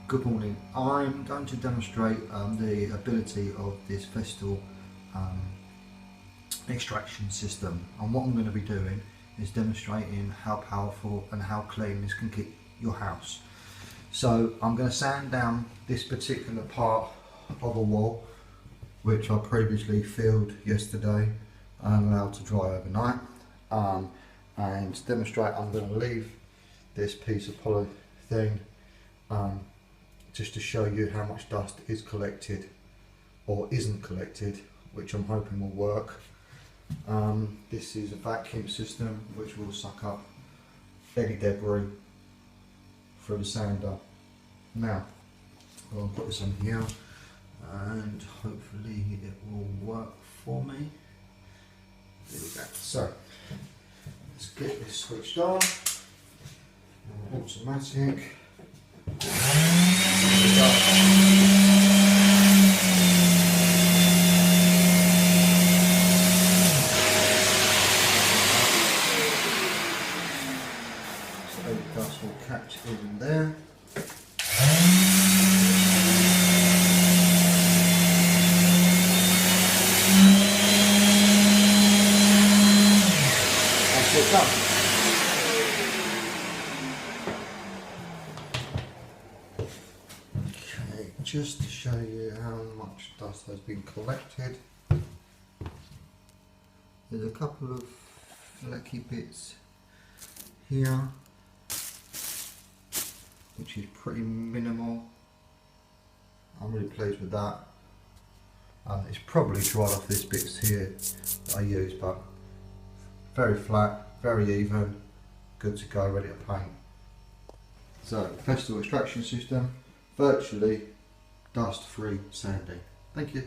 Good morning. I'm going to demonstrate the ability of this Festool extraction system, and what I'm going to be doing is demonstrating how powerful and how clean this can keep your house. So I'm going to sand down this particular part of a wall which I previously filled yesterday and allowed to dry overnight, and to demonstrate I'm going to leave this piece of polythene just to show you how much dust is collected or isn't collected, which I'm hoping will work. This is a vacuum system which will suck up any debris through the sander. Now I'll put this on here and hopefully it will work for me. There we go. So let's get this switched on. Automatic. So the dust will catch in there. That's it done. Just to show you how much dust has been collected, there's a couple of flecky bits here which is pretty minimal. I'm really pleased with that. It's probably dried off these bits here that I used, but very flat, very even, good to go, ready to paint. So Festool extraction system, virtually dust-free sanding. Thank you.